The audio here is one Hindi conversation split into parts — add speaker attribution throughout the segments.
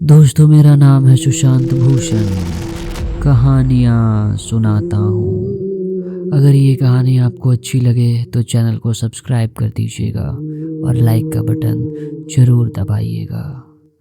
Speaker 1: दोस्तों, मेरा नाम है सुशांत भूषण। कहानियाँ सुनाता हूँ। अगर ये कहानी आपको अच्छी लगे तो चैनल को सब्सक्राइब कर दीजिएगा और लाइक का बटन ज़रूर दबाइएगा।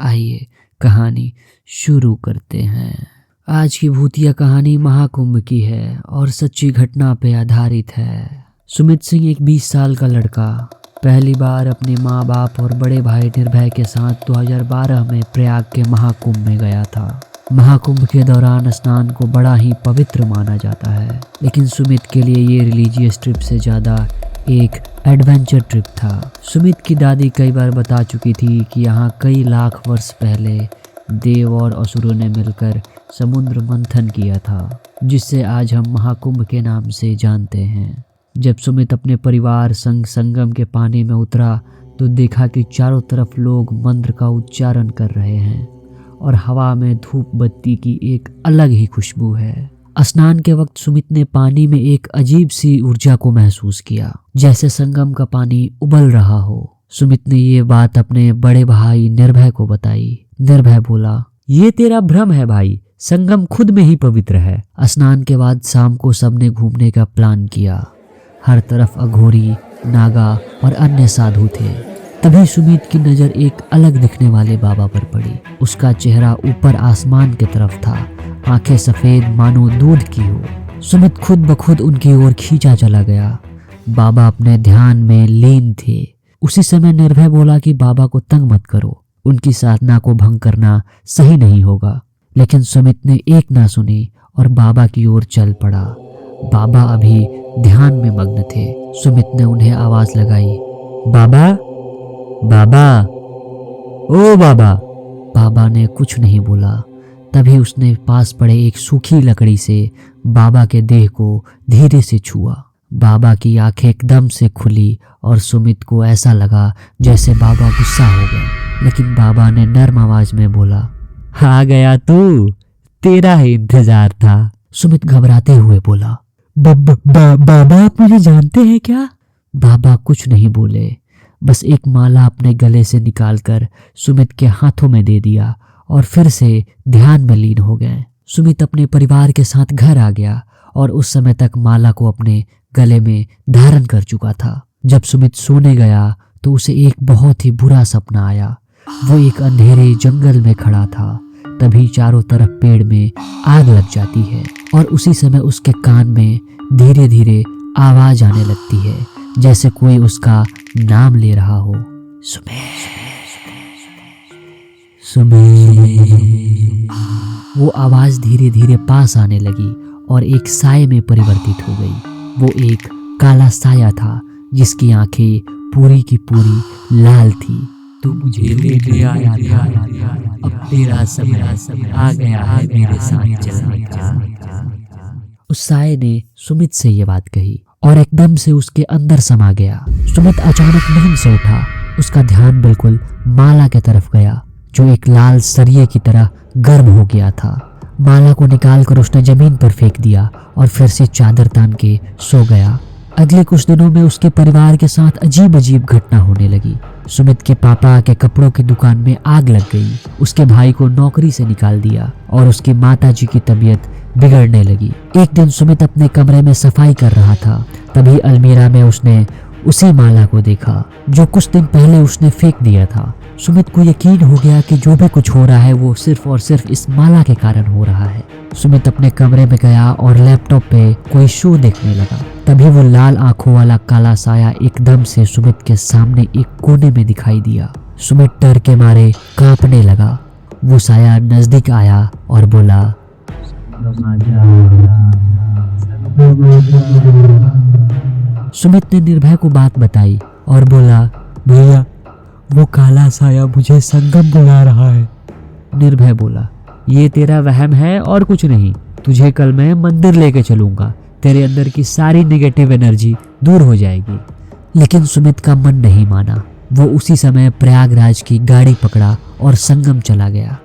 Speaker 1: आइए कहानी शुरू करते हैं। आज की भूतिया कहानी महाकुंभ की है और सच्ची घटना पे आधारित है। सुमित सिंह एक 20 साल का लड़का पहली बार अपने माँ बाप और बड़े भाई निर्भय के साथ 2012 में प्रयाग के महाकुंभ में गया था। महाकुंभ के दौरान स्नान को बड़ा ही पवित्र माना जाता है, लेकिन सुमित के लिए ये रिलीजियस ट्रिप से ज़्यादा एक एडवेंचर ट्रिप था। सुमित की दादी कई बार बता चुकी थी कि यहाँ कई लाख वर्ष पहले देव और असुरों ने मिलकर समुद्र मंथन किया था, जिससे आज हम महाकुंभ के नाम से जानते हैं। जब सुमित अपने परिवार संग संगम के पानी में उतरा तो देखा कि चारों तरफ लोग मंत्र का उच्चारण कर रहे हैं और हवा में धूप बत्ती की एक अलग ही खुशबू है। स्नान के वक्त सुमित ने पानी में एक अजीब सी ऊर्जा को महसूस किया, जैसे संगम का पानी उबल रहा हो। सुमित ने ये बात अपने बड़े भाई निर्भय को बताई। निर्भय बोला, ये तेरा भ्रम है भाई, संगम खुद में ही पवित्र है। स्नान के बाद शाम को सबने घूमने का प्लान किया। हर तरफ अघोरी, नागा और अन्य साधु थे। तभी सुमित की नज़र एक अलग दिखने वाले बाबा पर पड़ी। उसका चेहरा ऊपर आसमान की तरफ था, आंखें सफ़ेद मानो दूध की हो। सुमित खुद ब खुद उनकी ओर खींचा चला गया। बाबा अपने ध्यान में लीन थे। उसी समय निर्भय बोला कि बाबा को तंग मत करो, उनकी साधना को भंग करना सही नहीं होगा। लेकिन सुमित ने एक ना सुनी और बाबा की ओर चल पड़ा। बाबा अभी ध्यान में मग्न थे। सुमित ने उन्हें आवाज लगाई, बाबा, बाबा, ओ बाबा। बाबा ने कुछ नहीं बोला। तभी उसने पास पड़े एक सूखी लकड़ी से बाबा के देह को धीरे से छुआ। बाबा की आंखें एकदम से खुली और सुमित को ऐसा लगा जैसे बाबा गुस्सा हो गए। लेकिन बाबा ने नर्म आवाज में बोला, आ गया तू, तेरा ही इंतजार था। सुमित घबराते हुए बोला, बाबा आप मुझे जानते हैं क्या? बाबा कुछ नहीं बोले, बस एक माला अपने गले से निकालकर सुमित के हाथों में दे दिया और फिर से ध्यान में लीन हो गए। सुमित अपने परिवार के साथ घर आ गया और उस समय तक माला को अपने गले में धारण कर चुका था। जब सुमित सोने गया तो उसे एक बहुत ही बुरा सपना आया। वो एक अंधेरे जंगल में खड़ा था। तभी चारों तरफ पेड़ में आग लग जाती है और उसी समय उसके कान में धीरे धीरे आवाज आने लगती है, जैसे कोई उसका नाम ले रहा हो, सुमित। वो आवाज धीरे धीरे पास आने लगी और एक साये में परिवर्तित हो गई। वो एक काला साया था जिसकी आंखें पूरी की पूरी लाल थी। तू मुझे लेके आया था, अब तेरा समय आ गया है मेरे साथ चलने का। उस साये ने सुमित से ये बात कही और एकदम से उसके अंदर समा गया। सुमित अचानक नींद से उठा। उसका ध्यान बिल्कुल माला की तरफ गया, जो एक लाल सरिये की तरह गर्म हो गया था। माला को निकालकर उसने जमीन पर फेंक दिया और फिर से चादर तान के सो गया। अगले कुछ दिनों में उसके परिवार के साथ अजीब अजीब घटना होने लगी। सुमित के पापा के कपड़ों की दुकान में आग लग गई। उसके भाई को नौकरी से निकाल दिया और उसकी माताजी की तबीयत बिगड़ने लगी। एक दिन सुमित अपने कमरे में सफाई कर रहा था। तभी अलमीरा में उसने उसी माला को देखा जो कुछ दिन पहले उसने फेंक दिया था। सुमित को यकीन हो गया कि जो भी कुछ हो रहा है वो सिर्फ और सिर्फ इस माला के कारण हो रहा है। सुमित अपने कमरे में गया और लैपटॉप पे कोई शो देखने लगा। तभी वो लाल आंखों वाला काला साया एकदम से सुमित के सामने एक कोने में दिखाई दिया। सुमित डर के मारे कांपने लगा। वो साया नजदीक आया और बोला, सुमित ने निर्भय को बात बताई और बोला, भैया वो काला साया मुझे संगम बुला रहा है। निर्भय बोला, ये तेरा वहम है और कुछ नहीं। तुझे कल मैं मंदिर लेके चलूंगा, तेरे अंदर की सारी नेगेटिव एनर्जी दूर हो जाएगी। लेकिन सुमित का मन नहीं माना। वो उसी समय प्रयागराज की गाड़ी पकड़ा और संगम चला गया।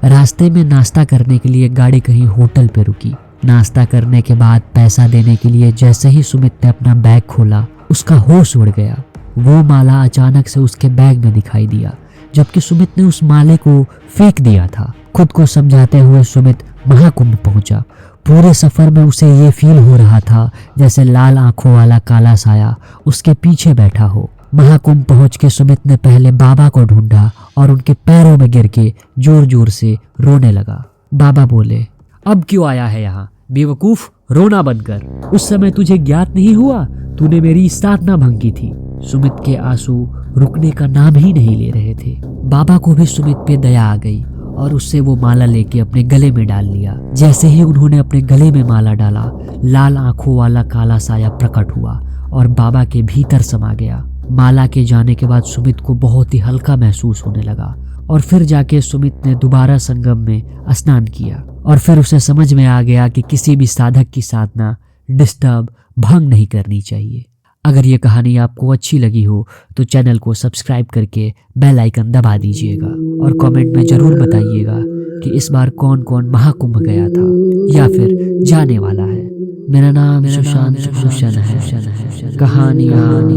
Speaker 1: रास्ते में नाश्ता करने के लिए गाड़ी कहीं होटल पे रुकी। नाश्ता करने के बाद पैसा देने के लिए जैसे ही सुमित ने अपना बैग खोला, उसका होश उड़ गया। वो माला अचानक से उसके बैग में दिखाई दिया, जबकि सुमित ने उस माले को फेंक दिया था। खुद को समझाते हुए सुमित महाकुंभ पहुंचा। पूरे सफर में उसे ये फील हो रहा था जैसे लाल आंखों वाला काला साया उसके पीछे बैठा हो। महाकुंभ पहुंच के सुमित ने पहले बाबा को ढूंढा और उनके पैरों में गिर के जोर जोर से रोने लगा। बाबा बोले, अब क्यों आया है यहाँ बेवकूफ, रोना बंद कर। उस समय तुझे ज्ञात नहीं हुआ तूने मेरी साधना भंग की थी। सुमित के आंसू रुकने का नाम ही नहीं ले रहे थे। बाबा को भी सुमित पे दया आ गई और उससे वो माला लेके अपने गले में डाल लिया। जैसे ही उन्होंने अपने गले में माला डाला, लाल आंखों वाला काला साया प्रकट हुआ और बाबा के भीतर समा गया। माला के जाने के बाद सुमित को बहुत ही हल्का महसूस होने लगा और फिर जाके सुमित ने दोबारा संगम में स्नान किया और फिर उसे समझ में आ गया कि किसी भी साधक की साधना डिस्टर्ब भंग नहीं करनी चाहिए। अगर ये कहानी आपको अच्छी लगी हो तो चैनल को सब्सक्राइब करके बेल आइकन दबा दीजिएगा और कमेंट में ज़रूर बताइएगा कि इस बार कौन कौन महाकुंभ गया था या फिर जाने वाला है। मेरा नाम सुशांत भूषण है। कहानी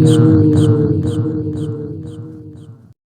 Speaker 1: सुनाता हूं।